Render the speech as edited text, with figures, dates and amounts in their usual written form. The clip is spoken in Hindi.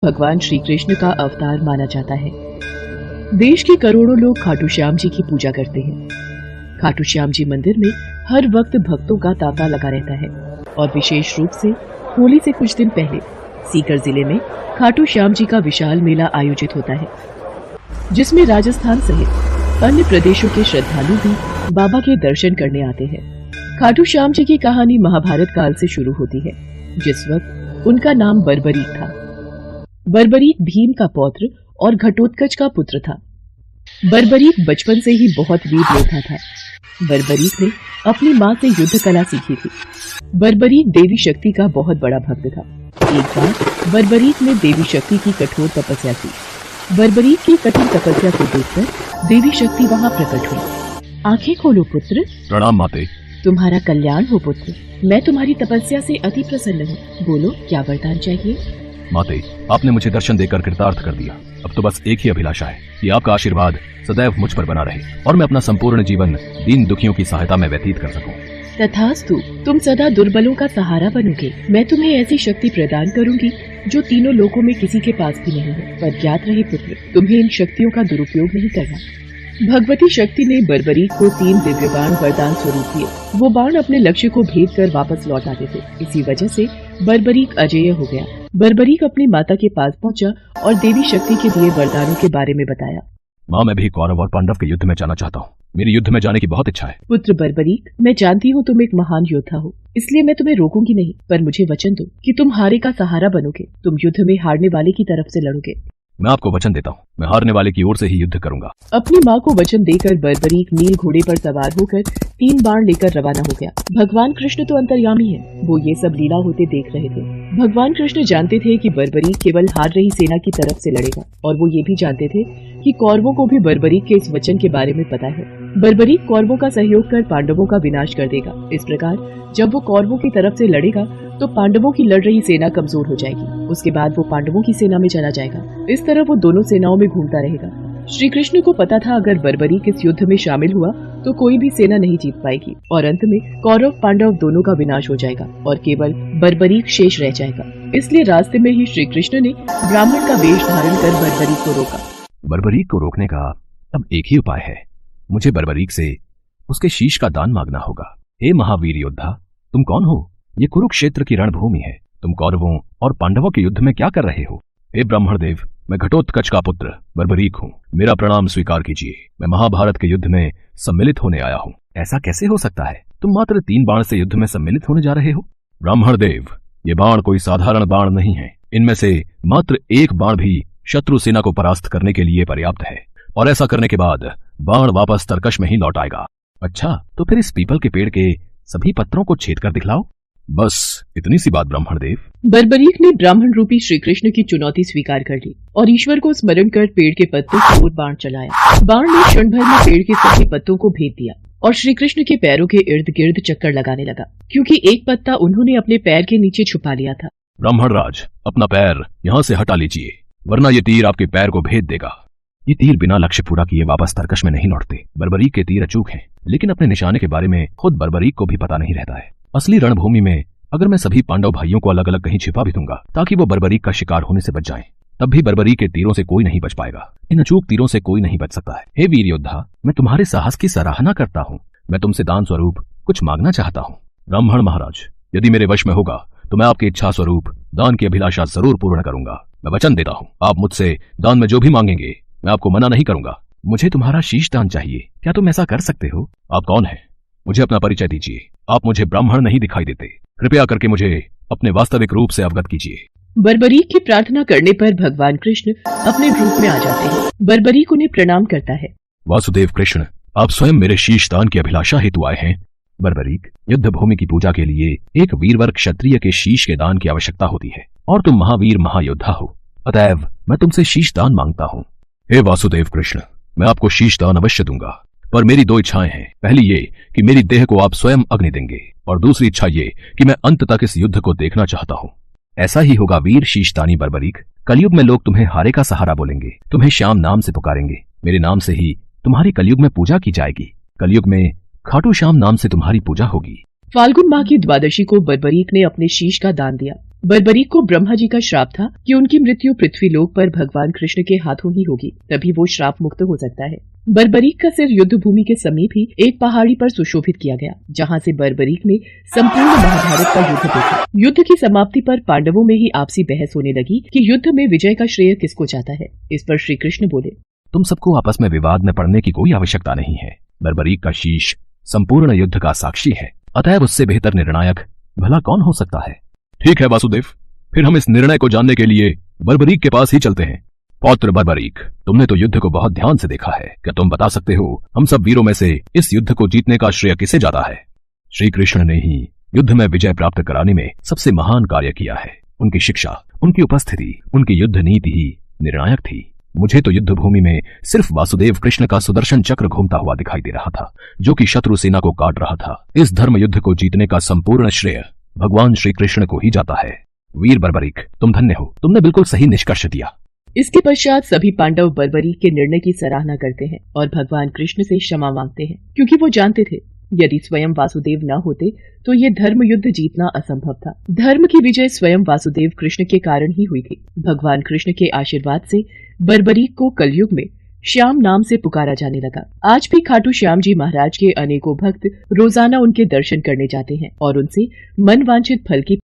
भगवान श्री कृष्ण का अवतार माना जाता है। देश के करोड़ों लोग खाटू श्याम जी की पूजा करते हैं। खाटू श्याम जी मंदिर में हर वक्त भक्तों का तांता लगा रहता है और विशेष रूप से होली से कुछ दिन पहले सीकर जिले में खाटू श्याम जी का विशाल मेला आयोजित होता है, जिसमें राजस्थान सहित अन्य प्रदेशों के श्रद्धालु भी बाबा के दर्शन करने आते हैं। खाटू श्याम जी की कहानी महाभारत काल से शुरू होती है, जिस वक्त उनका नाम बर्बरीक था। बर्बरीक भीम का पौत्र और घटोत्कच का पुत्र था। बर्बरीक बचपन से ही बहुत वीर योद्धा था। बर्बरीक ने अपनी माँ से युद्ध कला सीखी थी। बर्बरीक देवी शक्ति का बहुत बड़ा भक्त था। एक बार बर्बरीक ने देवी शक्ति की कठोर तपस्या की। बर्बरीक की कठिन तपस्या को देखकर देवी शक्ति वहाँ प्रकट हुई। आंखें खोलो पुत्र। प्रणाम माते। तुम्हारा कल्याण हो पुत्र। मैं तुम्हारी तपस्या से अति प्रसन्न हूँ। बोलो क्या वरदान चाहिए। माते, आपने मुझे दर्शन देकर कृतार्थ कर दिया। अब तो बस एक ही अभिलाषा है कि आपका आशीर्वाद सदैव मुझ पर बना रहे और मैं अपना संपूर्ण जीवन दीन दुखियों की सहायता में व्यतीत कर सकूं। तथास्तु, तुम सदा दुर्बलों का सहारा बनोगे। मैं तुम्हें ऐसी शक्ति प्रदान करूंगी जो तीनों लोकों में किसी के पास भी नहीं है। पर ज्ञात रहे पुत्र, तुम्हें इन शक्तियों का दुरुपयोग नहीं करना। भगवती शक्ति ने बर्बरीक को 3 दिव्य बाण वरदान स्वरूप दिए। वो बाण अपने लक्ष्य को भेद कर वापस लौट आते थे। इसी वजह से बर्बरीक अजेय हो गया। बर्बरीक अपनी माता के पास पहुंचा और देवी शक्ति के दिए वरदानों के बारे में बताया। माँ, मैं भी कौरव और पांडव के युद्ध में जाना चाहता हूँ। मेरी युद्ध में जाने की बहुत इच्छा है। पुत्र बर्बरीक, मैं जानती हूँ तुम एक महान योद्धा हो, इसलिए मैं तुम्हें रोकूंगी नहीं। पर मुझे वचन दो कि तुम हारे का सहारा बनोगे। तुम युद्ध में हारने वाले की तरफ से लड़ोगे। मैं आपको वचन देता हूँ, मैं हारने वाले की ओर से ही युद्ध करूंगा। अपनी माँ को वचन देकर बर्बरीक नील घोड़े पर सवार होकर 3 बाण लेकर रवाना हो गया। भगवान कृष्ण तो अंतर्यामी है, वो ये सब लीला होते देख रहे थे। भगवान कृष्ण जानते थे कि बर्बरीक केवल हार रही सेना की तरफ से लड़ेगा, और वो ये भी जानते थे कि कौरवों को भी बर्बरीक के इस वचन के बारे में पता है। बर्बरीक कौरवों का सहयोग कर पांडवों का विनाश कर देगा। इस प्रकार जब वो कौरवों की तरफ से लड़ेगा तो पांडवों की लड़ रही सेना कमजोर हो जाएगी। उसके बाद वो पांडवों की सेना में चला जाएगा। इस तरह वो दोनों सेनाओं में घूमता रहेगा। श्री कृष्ण को पता था अगर बर्बरीक इस युद्ध में शामिल हुआ तो कोई भी सेना नहीं जीत पाएगी और अंत में कौरव पांडव दोनों का विनाश हो जाएगा और केवल बर्बरीक शेष रह जाएगा। इसलिए रास्ते में ही श्री कृष्ण ने ब्राह्मण का वेश धारण कर बर्बरीक को रोका। बर्बरीक को रोकने का अब एक ही उपाय है। मुझे बर्बरीक से उसके शीश का दान मांगना होगा। हे महावीर योद्धा, तुम कौन हो? ये कुरुक्षेत्र की रणभूमि है। तुम कौरवों और पांडवों के युद्ध में क्या कर रहे हो? हे ब्राह्मण देव, मैं घटोत्कच का पुत्र बर्बरीक हूँ। मेरा प्रणाम स्वीकार कीजिए। मैं महाभारत के युद्ध में सम्मिलित होने आया हूँ। ऐसा कैसे हो सकता है? तुम मात्र 3 बाण से युद्ध में सम्मिलित होने जा रहे हो? ब्राह्मण देव, ये बाण कोई साधारण बाण नहीं है। इनमें से मात्र एक बाण भी शत्रु सेना को परास्त करने के लिए पर्याप्त है, और ऐसा करने के बाद बाण वापस तरकश में ही लौट आएगा। अच्छा, तो फिर इस पीपल के पेड़ के सभी पत्रों को छेद कर दिखलाओ। बस इतनी सी बात ब्राह्मण देव। बर्बरीक ने ब्राह्मण रूपी श्री कृष्ण की चुनौती स्वीकार कर ली और ईश्वर को स्मरण कर पेड़ के पत्तों की ओर बाण चलाया। बाण ने क्षण भर में पेड़ के सभी पत्तों को भेद दिया और श्री कृष्ण के पैरों के इर्द गिर्द चक्कर लगाने लगा, क्योंकि एक पत्ता उन्होंने अपने पैर के नीचे छुपा लिया था। ब्राह्मण राज, अपना पैर यहाँ से हटा लीजिए, वरना ये तीर आपके पैर को भेद देगा। ये तीर बिना लक्ष्य पूरा किए वापस तरकश में नहीं लौटते। बर्बरीक के तीर अचूक हैं, लेकिन अपने निशाने के बारे में खुद बर्बरीक को भी पता नहीं रहता है। असली रणभूमि में अगर मैं सभी पांडव भाइयों को अलग अलग कहीं छिपा भी दूंगा ताकि वो बर्बरीक का शिकार होने से बच जाएं, तब भी बर्बरीक के तीरों से कोई नहीं बच पाएगा। इन अचूक तीरों से कोई नहीं बच सकता है। हे वीर योद्धा, मैं तुम्हारे साहस की सराहना करता हूँ। मैं तुमसे दान स्वरूप कुछ मांगना चाहता हूँ। ब्राह्मण महाराज, यदि मेरे वश में होगा तो मैं आपकी इच्छा स्वरूप दान की अभिलाषा जरूर पूर्ण करूंगा। मैं वचन देता हूँ, आप मुझसे दान में जो भी मांगेंगे मैं आपको मना नहीं करूंगा। मुझे तुम्हारा शीश दान चाहिए। क्या तुम ऐसा कर सकते हो? आप कौन हैं? मुझे अपना परिचय दीजिए। आप मुझे ब्राह्मण नहीं दिखाई देते। कृपया करके मुझे अपने वास्तविक रूप से अवगत कीजिए। बर्बरीक की प्रार्थना करने पर भगवान कृष्ण अपने रूप में आ जाते हैं। बर्बरीक उन्हें प्रणाम करता है। वासुदेव कृष्ण, आप स्वयं मेरे शीश दान की अभिलाषा हेतु आए हैं। बर्बरीक, युद्ध भूमि की पूजा के लिए एक वीरवर क्षत्रिय के शीश के दान की आवश्यकता होती है, और तुम महावीर महायोद्धा हो, अतएव मैं तुमसे शीश दान मांगता हूँ। हे वासुदेव कृष्ण, मैं आपको शीश दान अवश्य दूंगा, पर मेरी 2 इच्छाएं हैं। पहली ये कि मेरी देह को आप स्वयं अग्नि देंगे, और दूसरी इच्छा ये कि मैं अंत तक इस युद्ध को देखना चाहता हूँ। ऐसा ही होगा वीर शीशदानी बर्बरीक। कलयुग में लोग तुम्हें हारे का सहारा बोलेंगे, तुम्हें श्याम नाम से पुकारेंगे। मेरे नाम से ही तुम्हारी कलयुग में पूजा की जाएगी। कलयुग में खाटू श्याम नाम से तुम्हारी पूजा होगी। फाल्गुन माह की द्वादशी को बर्बरीक ने अपने शीश का दान दिया। बर्बरीक को ब्रह्मा जी का श्राप था कि उनकी मृत्यु पृथ्वी लोक पर भगवान कृष्ण के हाथों ही होगी, तभी वो श्राप मुक्त हो सकता है। बर्बरीक का सिर युद्ध भूमि के समीप ही एक पहाड़ी पर सुशोभित किया गया, जहाँ से बर्बरीक ने संपूर्ण महाभारत का युद्ध देखा। युद्ध की समाप्ति पर पांडवों में ही आपसी बहस होने लगी कि युद्ध में विजय का श्रेय किसको जाता है। इस पर श्री कृष्ण बोले, तुम सबको आपस में विवाद में पड़ने की कोई आवश्यकता नहीं है। बर्बरीक का शीश संपूर्ण युद्ध का साक्षी है, अतएव उससे बेहतर निर्णायक भला कौन हो सकता है। ठीक है वासुदेव, फिर हम इस निर्णय को जानने के लिए बर्बरीक के पास ही चलते हैं। पौत्र बर्बरीक, तुमने तो युद्ध को बहुत ध्यान से देखा है, क्या तुम बता सकते हो हम सब वीरों में से इस युद्ध को जीतने का श्रेय किसे जाता है? श्री कृष्ण ने ही युद्ध में विजय प्राप्त कराने में सबसे महान कार्य किया है। उनकी शिक्षा, उनकी उपस्थिति, उनकी युद्ध नीति ही निर्णायक थी। मुझे तो युद्ध भूमि में सिर्फ वासुदेव कृष्ण का सुदर्शन चक्र घूमता हुआ दिखाई दे रहा था, जो कि शत्रु सेना को काट रहा था। इस धर्म युद्ध को जीतने का संपूर्ण श्रेय भगवान श्री कृष्ण को ही जाता है। वीर बर्बरीक, तुम धन्य हो, तुमने बिल्कुल सही निष्कर्ष दिया। इसके पश्चात सभी पांडव बर्बरीक के निर्णय की सराहना करते हैं और भगवान कृष्ण से क्षमा मांगते हैं, क्योंकि वो जानते थे यदि स्वयं वासुदेव न होते तो ये धर्म युद्ध जीतना असंभव था। धर्म की विजय स्वयं वासुदेव कृष्ण के कारण ही हुई थी। भगवान कृष्ण के आशीर्वाद से बर्बरीक को कलयुग में श्याम नाम से पुकारा जाने लगा। आज भी खाटू श्याम जी महाराज के अनेकों भक्त रोजाना उनके दर्शन करने जाते हैं और उनसे मन वांछित फल की